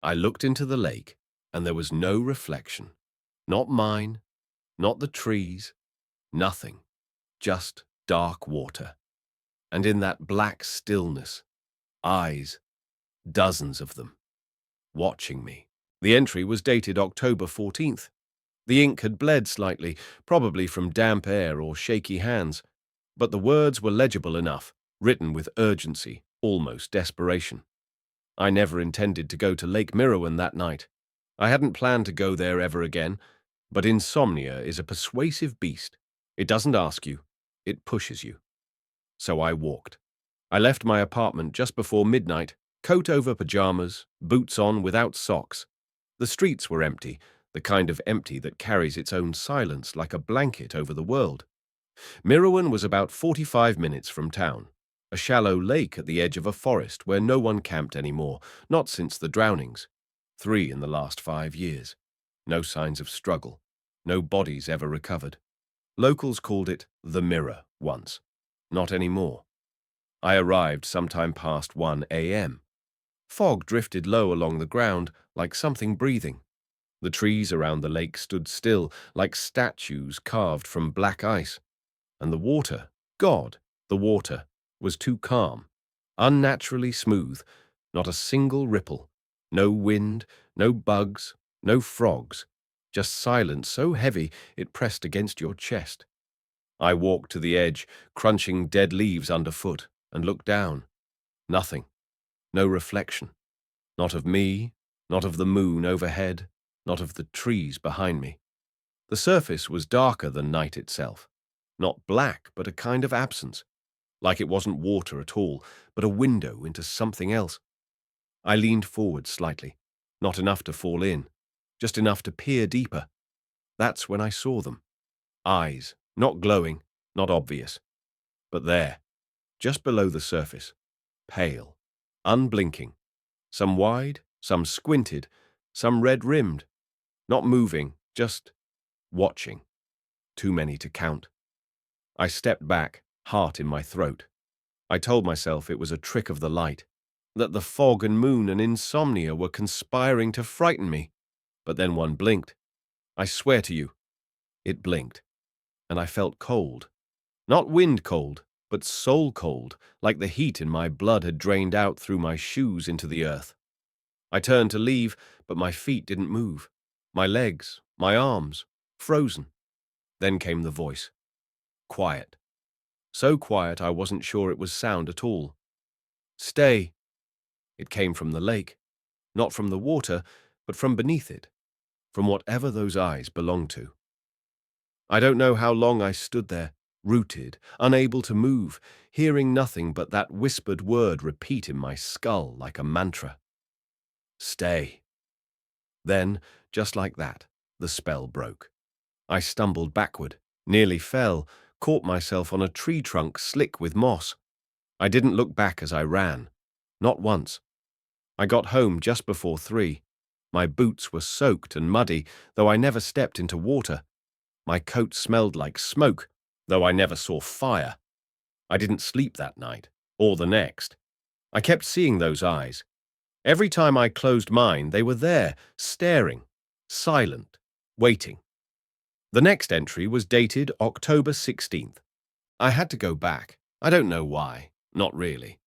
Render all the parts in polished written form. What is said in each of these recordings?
I looked into the lake, and there was no reflection. Not mine, not the trees, nothing. Just dark water. And in that black stillness, eyes, dozens of them, watching me. The entry was dated October 14th. The ink had bled slightly, probably from damp air or shaky hands, but the words were legible enough, written with urgency, almost desperation. I never intended to go to Lake Mirawan that night. I hadn't planned to go there ever again, but insomnia is a persuasive beast. It doesn't ask you, it pushes you. So I walked. I left my apartment just before midnight, coat over pajamas, boots on without socks. The streets were empty, the kind of empty that carries its own silence like a blanket over the world. Mirawan was about 45 minutes from town, a shallow lake at the edge of a forest where no one camped anymore, not since the drownings. 3 in the last 5 years. No signs of struggle. No bodies ever recovered. Locals called it the Mirror once. Not anymore. I arrived sometime past 1 a.m. Fog drifted low along the ground like something breathing. The trees around the lake stood still like statues carved from black ice. And the water, God, the water, was too calm, unnaturally smooth, not a single ripple, no wind, no bugs, no frogs, just silence so heavy it pressed against your chest. I walked to the edge, crunching dead leaves underfoot, and looked down. Nothing. No reflection. Not of me, not of the moon overhead, not of the trees behind me. The surface was darker than night itself. Not black, but a kind of absence. Like it wasn't water at all, but a window into something else. I leaned forward slightly. Not enough to fall in. Just enough to peer deeper. That's when I saw them. Eyes, not glowing, not obvious. But there, just below the surface, pale, unblinking. Some wide, some squinted, some red-rimmed. Not moving, just watching. Too many to count. I stepped back, heart in my throat. I told myself it was a trick of the light, that the fog and moon and insomnia were conspiring to frighten me. But then one blinked. I swear to you, it blinked. And I felt cold. Not wind cold, but soul cold, like the heat in my blood had drained out through my shoes into the earth. I turned to leave, but my feet didn't move. My legs, my arms, frozen. Then came the voice. Quiet. So quiet I wasn't sure it was sound at all. Stay. It came from the lake. Not from the water, but from beneath it. From whatever those eyes belonged to. I don't know how long I stood there, rooted, unable to move, hearing nothing but that whispered word repeat in my skull like a mantra. Stay. Then, just like that, the spell broke. I stumbled backward, nearly fell, caught myself on a tree trunk slick with moss. I didn't look back as I ran. Not once. I got home just before 3. My boots were soaked and muddy, though I never stepped into water. My coat smelled like smoke, though I never saw fire. I didn't sleep that night, or the next. I kept seeing those eyes. Every time I closed mine, they were there, staring, silent, waiting. The next entry was dated October 16th. I had to go back. I don't know why. Not really.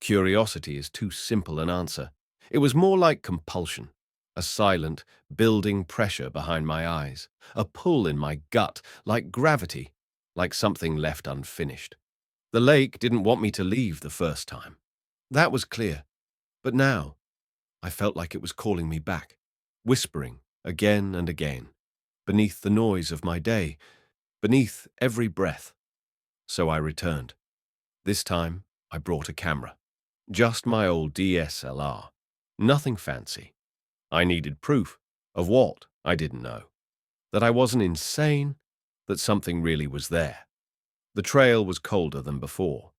Curiosity is too simple an answer. It was more like compulsion. A silent, building pressure behind my eyes. A pull in my gut, like gravity, like something left unfinished. The lake didn't want me to leave the first time. That was clear. But now, I felt like it was calling me back, whispering again and again, beneath the noise of my day, beneath every breath. So I returned. This time, I brought a camera. Just my old DSLR. Nothing fancy. I needed proof. Of what? I didn't know. That I wasn't insane, that something really was there. The trail was colder than before.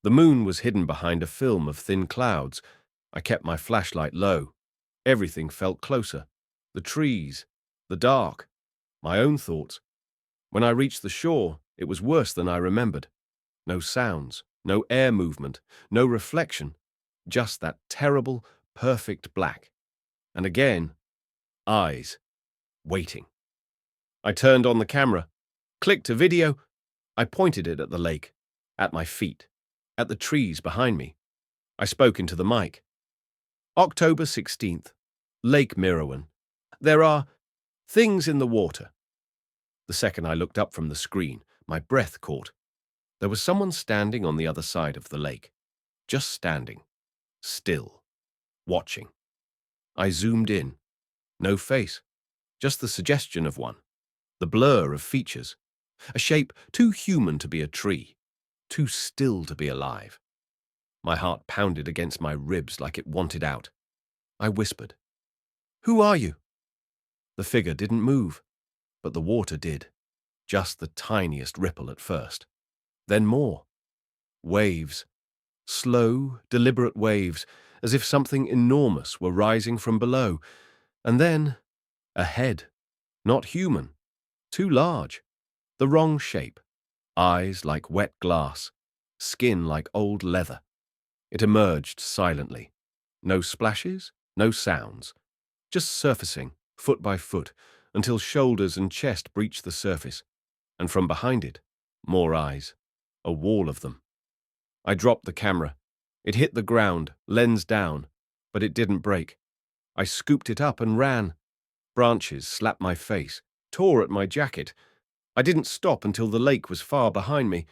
The moon was hidden behind a film of thin clouds. I kept my flashlight low. Everything felt closer. The trees, the dark, my own thoughts. When I reached the shore, it was worse than I remembered. No sounds, no air movement, no reflection, just that terrible, perfect black. And again, eyes, waiting. I turned on the camera, clicked a video. I pointed it at the lake, at my feet, at the trees behind me. I spoke into the mic. October 16th, Lake Mirawan. There are things in the water. The second I looked up from the screen, my breath caught. There was someone standing on the other side of the lake. Just standing. Still. Watching. I zoomed in. No face. Just the suggestion of one. The blur of features. A shape too human to be a tree. Too still to be alive. My heart pounded against my ribs like it wanted out. I whispered, "Who are you?" The figure didn't move, but the water did. Just the tiniest ripple at first. Then more. Waves. Slow, deliberate waves, as if something enormous were rising from below. And then, a head. Not human. Too large. The wrong shape. Eyes like wet glass. Skin like old leather. It emerged silently. No splashes, no sounds. Just surfacing, foot by foot, until shoulders and chest breached the surface. And from behind it, more eyes. A wall of them. I dropped the camera. It hit the ground, lens down, but it didn't break. I scooped it up and ran. Branches slapped my face, tore at my jacket. I didn't stop until the lake was far behind me.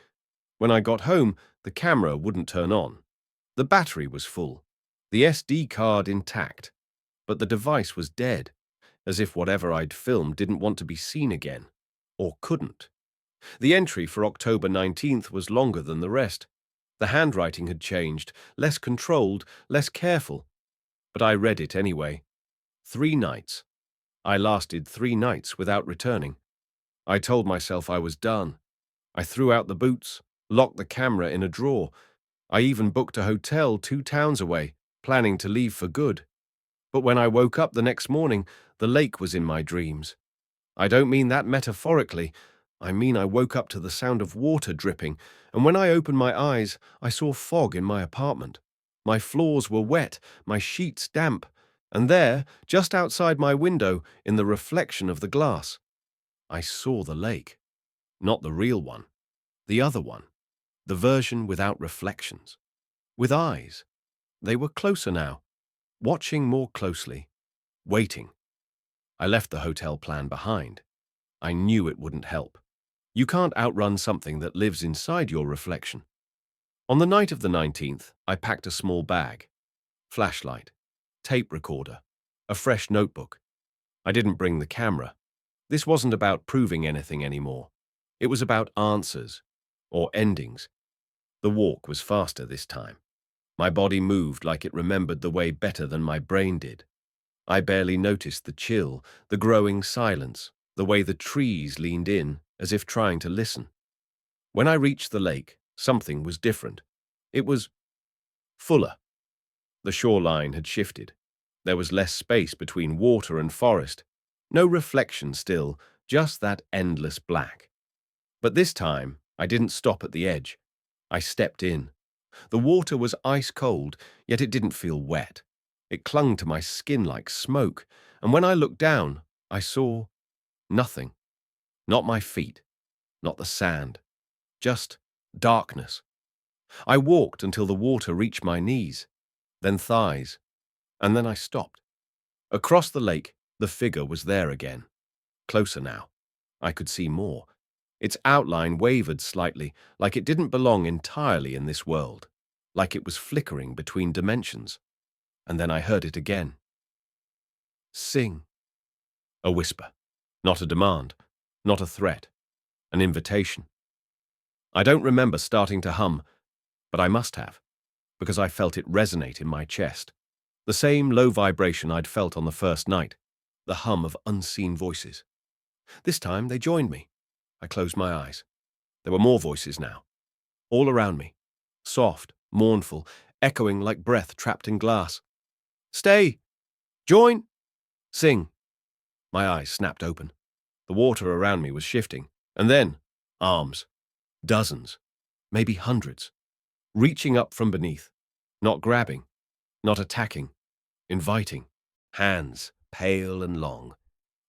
When I got home, the camera wouldn't turn on. The battery was full, the SD card intact, but the device was dead, as if whatever I'd filmed didn't want to be seen again, or couldn't. The entry for October 19th was longer than the rest. The handwriting had changed, less controlled, less careful. But I read it anyway. 3 nights. I lasted 3 nights without returning. I told myself I was done. I threw out the boots, locked the camera in a drawer. I even booked a hotel 2 towns away, planning to leave for good. But when I woke up the next morning, the lake was in my dreams. I don't mean that metaphorically. I mean I woke up to the sound of water dripping, and when I opened my eyes, I saw fog in my apartment. My floors were wet, my sheets damp, and there, just outside my window, in the reflection of the glass, I saw the lake. Not the real one. The other one. The version without reflections. With eyes. They were closer now. Watching more closely. Waiting. I left the hotel plan behind. I knew it wouldn't help. You can't outrun something that lives inside your reflection. On the night of the 19th, I packed a small bag. Flashlight. Tape recorder. A fresh notebook. I didn't bring the camera. This wasn't about proving anything anymore. It was about answers. Or endings. The walk was faster this time. My body moved like it remembered the way better than my brain did. I barely noticed the chill, the growing silence, the way the trees leaned in, as if trying to listen. When I reached the lake, something was different. It was fuller. The shoreline had shifted. There was less space between water and forest. No reflection still, just that endless black. But this time, I didn't stop at the edge. I stepped in. The water was ice cold, yet it didn't feel wet. It clung to my skin like smoke, and when I looked down, I saw nothing. Not my feet, not the sand, just darkness. I walked until the water reached my knees, then thighs, and then I stopped. Across the lake, the figure was there again. Closer now. I could see more. Its outline wavered slightly, like it didn't belong entirely in this world, like it was flickering between dimensions. And then I heard it again. Sing. A whisper. Not a demand, not a threat, an invitation. I don't remember starting to hum, but I must have, because I felt it resonate in my chest. The same low vibration I'd felt on the first night, the hum of unseen voices. This time they joined me. I closed my eyes. There were more voices now, all around me, soft, mournful, echoing like breath trapped in glass. Stay! Join! Sing! My eyes snapped open. The water around me was shifting, and then, arms. Dozens, maybe hundreds, reaching up from beneath, not grabbing, not attacking, inviting. Hands, pale and long.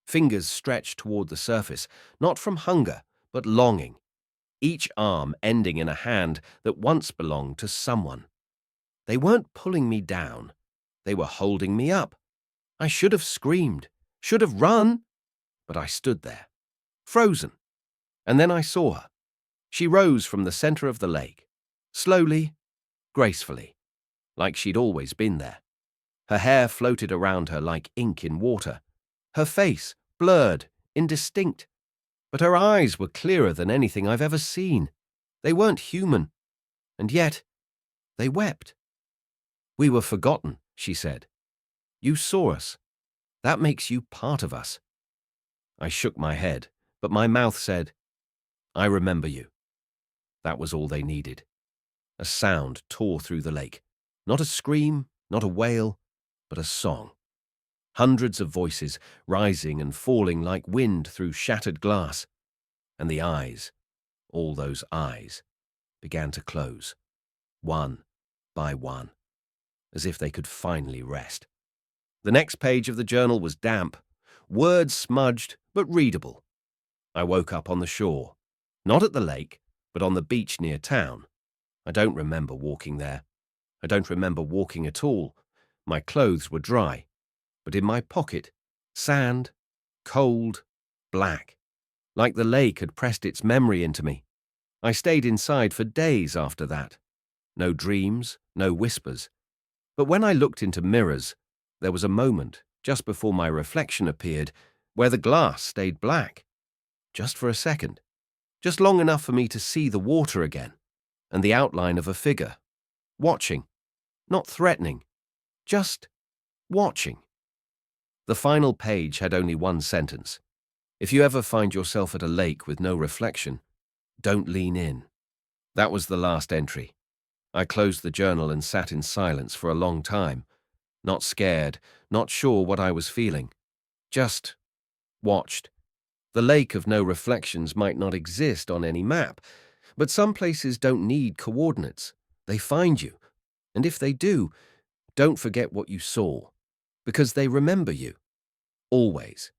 Fingers stretched toward the surface, not from hunger, but longing. Each arm ending in a hand that once belonged to someone. They weren't pulling me down. They were holding me up. I should have screamed, should have run, but I stood there, frozen. And then I saw her. She rose from the center of the lake, slowly, gracefully, like she'd always been there. Her hair floated around her like ink in water. Her face, blurred, indistinct. But her eyes were clearer than anything I've ever seen. They weren't human. And yet, they wept. "We were forgotten," she said. "You saw us. That makes you part of us." I shook my head, but my mouth said, "I remember you." That was all they needed. A sound tore through the lake. Not a scream, not a wail, but a song. Hundreds of voices, rising and falling like wind through shattered glass. And the eyes, all those eyes, began to close, one by one, as if they could finally rest. The next page of the journal was damp, words smudged but readable. I woke up on the shore, not at the lake, but on the beach near town. I don't remember walking there. I don't remember walking at all. My clothes were dry, but in my pocket, sand, cold, black, like the lake had pressed its memory into me. I stayed inside for days after that. No dreams, no whispers. But when I looked into mirrors, there was a moment, just before my reflection appeared, where the glass stayed black. Just for a second. Just long enough for me to see the water again, and the outline of a figure. Watching. Not threatening. Just watching. The final page had only one sentence. If you ever find yourself at a lake with no reflection, don't lean in. That was the last entry. I closed the journal and sat in silence for a long time, not scared, not sure what I was feeling. Just watched. The lake of no reflections might not exist on any map, but some places don't need coordinates. They find you. And if they do, don't forget what you saw, because they remember you. Always.